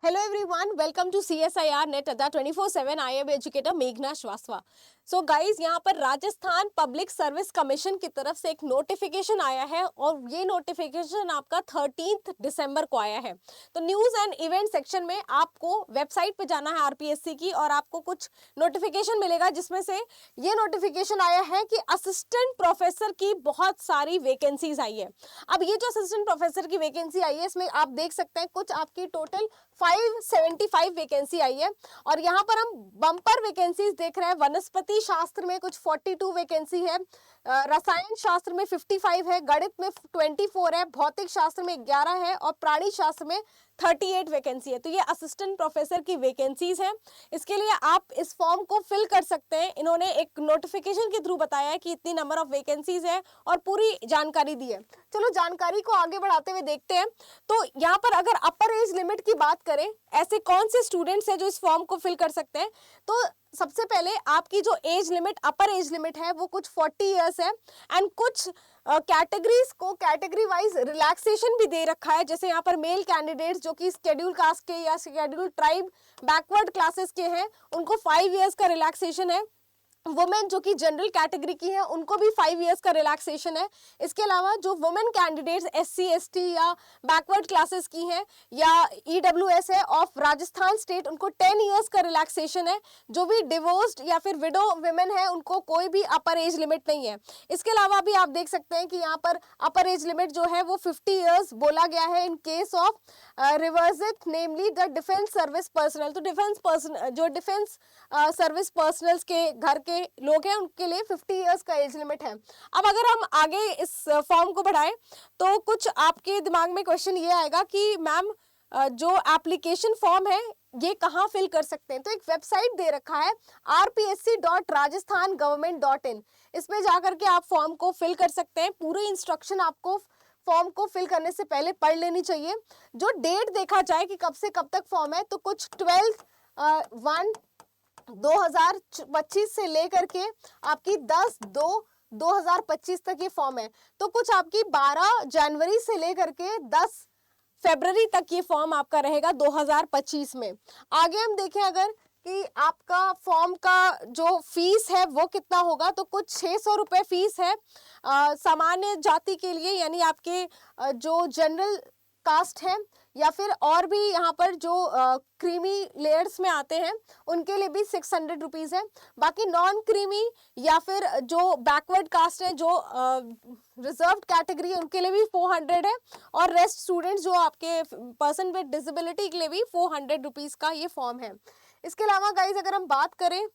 Hello everyone, welcome to CSIR Net Adda 24/7. I am educator Meghna Shwaswa. So guys यहाँ पर Rajasthan public service commission की तरफ से एक नोटिफिकेशन आया है और ये नोटिफिकेशन आपका 13 दिसंबर को आया है। तो न्यूज़ एंड इवेंट सेक्शन में आपको वेबसाइट पे जाना है आरपीएससी की और आपको कुछ नोटिफिकेशन मिलेगा जिसमें से ये नोटिफिकेशन आया है कि असिस्टेंट प्रोफेसर की बहुत सारी वैकेंसीज आई है। अब ये जो असिस्टेंट प्रोफेसर की वैकेंसी आई है इसमें आप देख सकते हैं कुछ आपकी टोटल 575 वैकेंसी आई है और यहाँ पर हम बम्पर वैकेंसीज देख रहे हैं। वनस्पति शास्त्र में कुछ 42 वैकेंसी है, रसायन शास्त्र में 55 है, गणित में 24 है, भौतिक शास्त्र में 11 है और प्राणी शास्त्र में 38 वैकेंसी है। तो ये असिस्टेंट प्रोफेसर की वैकेंसीज हैं। इसके लिए आप इस फॉर्म को फिल कर सकते हैं। इन्होंने एक नोटिफिकेशन के थ्रू बताया है कि इतनी नंबर ऑफ वैकेंसीज है और पूरी जानकारी दी है। चलो जानकारी को आगे बढ़ाते हुए देखते हैं। तो यहाँ पर अगर अपर एज लिमिट की बात करें, ऐसे कौन से स्टूडेंट्स हैं जो इस फॉर्म को फिल कर सकते हैं, तो सबसे पहले आपकी जो age limit upper age limit है वो कुछ 40 इयर्स है एंड कुछ कैटेगरीज को कैटेगरी वाइज रिलैक्सेशन भी दे रखा है। जैसे यहाँ पर मेल कैंडिडेट्स जो कि शेड्यूल कास्ट के या शेड्यूल ट्राइब बैकवर्ड क्लासेस के हैं उनको 5 इयर्स का रिलैक्सेशन है। वुमेन जो कि जनरल कैटेगरी की है उनको भी 5 इयर्स का रिलैक्सेशन है। इसके अलावा जो वुमेन कैंडिडेट्स एससी एसटी या बैकवर्ड क्लासेस की हैं या ईडब्ल्यूएस है ऑफ राजस्थान स्टेट उनको 10 इयर्स का रिलैक्सेशन है। जो भी डिवोर्स्ड या फिर विडो वुमेन है उनको कोई भी अपर एज लिमिट नहीं है। इसके अलावा भी आप देख सकते हैं कि यहाँ पर अपर एज लिमिट जो है वो 50 इयर्स बोला गया है in case of reservist namely the defence service personnel. तो डिफेंस सर्विस पर्सनल्स के घर के लोग हैं उनके लिए 50 इयर्स का एज लिमिट है। अब अगर हम आगे इस फॉर्म को बढ़ाएं तो कुछ आपके दिमाग में क्वेश्चन ये आएगा कि मैम जो एप्लीकेशन फॉर्म है ये कहाँ फिल कर सकते हैं। तो एक वेबसाइट दे रखा है rpsc.rajasthangovernment.in। इसमें जाकर के आप फॉर्म को फिल कर सकते हैं। पूरी इंस्ट्रक्शन आपको फॉर्म को फिल करने से पहले पढ़ लेनी चाहिए। जो डेट देखा जाए कि कब से कब तक फॉर्म है तो कुछ 12/1/2025 से लेकर के आपकी 10/2/2025 तक ये फॉर्म है। तो कुछ आपकी 12 जनवरी से लेकर के 10 फरवरी तक ये फॉर्म आपका रहेगा 2025 में। आगे हम देखें अगर कि आपका फॉर्म का जो फीस है वो कितना होगा तो कुछ 600 रुपये फीस है सामान्य जाति के लिए, यानी आपके जो जनरल कास्ट है या फिर और भी यहाँ पर जो क्रीमी लेयर्स में आते हैं उनके लिए भी 600 रुपीज़ है। बाकी नॉन क्रीमी या फिर जो बैकवर्ड कास्ट है जो रिजर्व्ड कैटेगरी है उनके लिए भी 400 है और रेस्ट स्टूडेंट्स जो आपके पर्सन विद डिसेबिलिटी के लिए भी 400 रुपीज़ का ये फॉर्म है। इसके अलावा गाइज अगर हम बात करें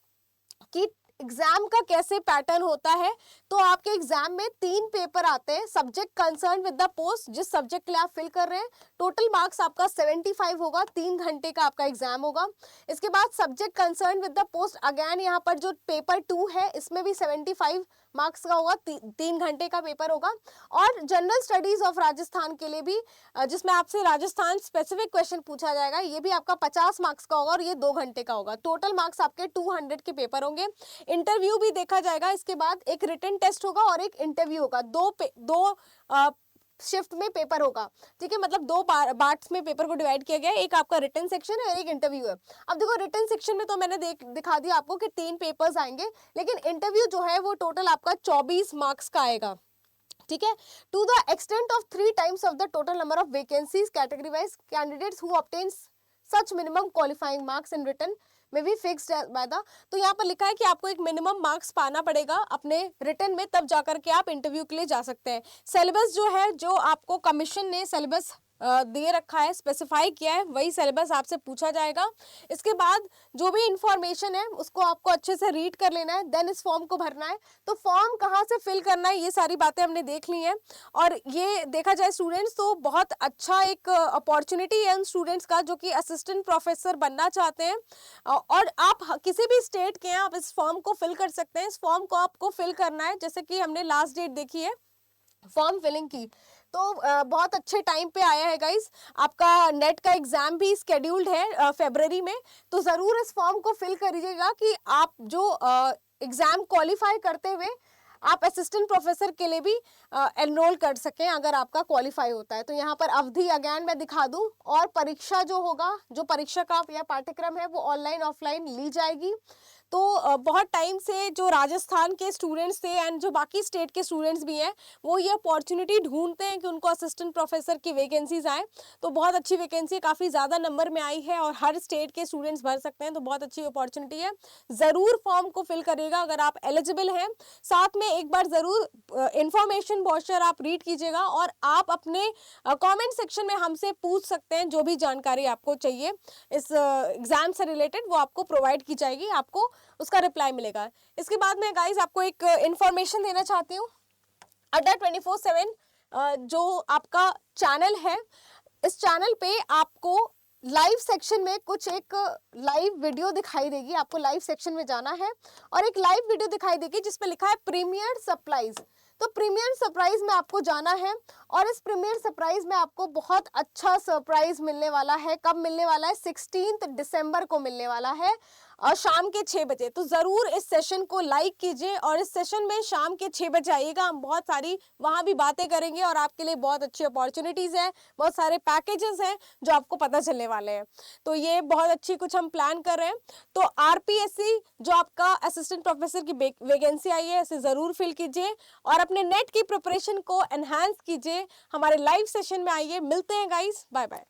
कि एग्जाम का कैसे पैटर्न होता है तो आपके एग्जाम में 3 पेपर आते हैं। Subject concern with the post, जिस सब्जेक्ट के लिए आप फिल कर रहे हैं टोटल मार्क्स आपका 75 होगा, 3 घंटे का आपका एग्जाम होगा। इसके बाद subject concern with the post again यहाँ पर जो पेपर 2 है इसमें भी 75 मार्क्स का होगा, 3 घंटे का पेपर होगा। और जनरल स्टडीज ऑफ राजस्थान के लिए भी जिसमें आपसे राजस्थान स्पेसिफिक क्वेश्चन पूछा जाएगा, ये भी आपका 50 मार्क्स का होगा और ये 2 घंटे का होगा। टोटल मार्क्स आपके 200 के पेपर होंगे। इंटरव्यू भी देखा जाएगा। इसके बाद एक रिटन टेस्ट होगा और एक इंटरव्यू होगा। दो शिफ्ट में पेपर होगा, ठीक है, मतलब 2 पार्ट्स में पेपर को डिवाइड किया गया है। एक आपका रिटन सेक्शन है और एक इंटरव्यू है। अब देखो रिटन सेक्शन में तो मैंने दिखा दिया आपको कि 3 पेपर्स आएंगे, लेकिन इंटरव्यू जो है वो टोटल आपका 24 मार्क्स का आएगा, ठीक है। To the extent of 3 times of the total number of vacancies category wise candidates who obtain such minimum qualifying marks in written में भी फिक्स्ड बाय द। तो यहाँ पर लिखा है कि आपको एक मिनिमम मार्क्स पाना पड़ेगा अपने रिटन में, तब जाकर के आप इंटरव्यू के लिए जा सकते हैं। सिलेबस जो है जो आपको कमीशन ने सिलेबस दे रखा है, स्पेसिफाई किया है, वही सिलेबस आपसे पूछा जाएगा। इसके बाद जो भी इंफॉर्मेशन है उसको आपको अच्छे से रीड कर लेना है, देन इस फॉर्म को भरना है। तो फॉर्म कहाँ से फिल करना है ये सारी बातें हमने देख ली हैं और ये देखा जाए स्टूडेंट्स तो बहुत अच्छा एक अपॉर्चुनिटी है उन स्टूडेंट्स का जो कि असिस्टेंट प्रोफेसर बनना चाहते हैं। और आप किसी भी स्टेट के हैं आप इस फॉर्म को फिल कर सकते हैं। इस फॉर्म को आपको फिल करना है, जैसे कि हमने लास्ट डेट देखी है फॉर्म फिलिंग की, तो बहुत अच्छे टाइम पे आया है गाइस। आपका नेट का एग्जाम भी स्केड्यूल्ड है फरवरी में, तो ज़रूर इस फॉर्म को फिल करिएगा कि आप जो एग्ज़ाम क्वालिफाई करते हुए आप असिस्टेंट प्रोफेसर के लिए भी एनरोल कर सकें अगर आपका क्वालिफाई होता है। तो यहाँ पर अवधि अगेन मैं दिखा दूं, और परीक्षा जो होगा, जो परीक्षा का या पाठ्यक्रम है वो ऑनलाइन ऑफलाइन ली जाएगी। तो बहुत टाइम से जो राजस्थान के स्टूडेंट्स थे एंड जो बाकी स्टेट के स्टूडेंट्स भी हैं, वो ये अपॉर्चुनिटी ढूंढते हैं कि उनको असिस्टेंट प्रोफेसर की वैकेंसीज आए। तो बहुत अच्छी वैकेंसी, काफ़ी ज़्यादा नंबर में आई है और हर स्टेट के स्टूडेंट्स भर सकते हैं, तो बहुत अच्छी अपॉर्चुनिटी है। ज़रूर फॉर्म को फिल करिएगा अगर आप एलिजिबल हैं। साथ में एक बार ज़रूर इंफॉर्मेशन ब्रोशर आप रीड कीजिएगा, और आप अपने कमेंट सेक्शन में हमसे पूछ सकते हैं जो भी जानकारी आपको चाहिए इस एग्ज़ाम से रिलेटेड, वो आपको प्रोवाइड की जाएगी, आपको उसका रिप्लाई मिलेगा। इसके बाद में गाइस आपको एक इंफॉर्मेशन देना चाहती हूँ। अड्डा 24/7 जो आपका चैनल है, इस चैनल पे आपको लाइव सेक्शन में कुछ एक लाइव वीडियो दिखाई देगी। आपको लाइव सेक्शन में जाना है और एक लाइव वीडियो दिखाई देगी जिसमें लिखा है प्रीमियर सरप्राइज। तो प्रीमियर सरप्राइज में आपको जाना है, और इस प्रीमियर सरप्राइज में आपको बहुत अच्छा सरप्राइज मिलने वाला है। कब मिलने वाला है? 16 दिसंबर को मिलने वाला है, और शाम के 6 बजे। तो ज़रूर इस सेशन को लाइक कीजिए, और इस सेशन में शाम के 6 बजे आइएगा। हम बहुत सारी वहाँ भी बातें करेंगे, और आपके लिए बहुत अच्छी अपॉर्चुनिटीज़ हैं, बहुत सारे पैकेजेस हैं जो आपको पता चलने वाले हैं। तो ये बहुत अच्छी कुछ हम प्लान कर रहे हैं। तो आरपीएससी जो आपका असिस्टेंट प्रोफेसर की वैकेंसी आई है, इसे ज़रूर फिल कीजिए और अपने नेट की प्रिपरेशन को एनहांस कीजिए। हमारे लाइव सेशन में आइए। मिलते हैं गाइस, बाय बाय।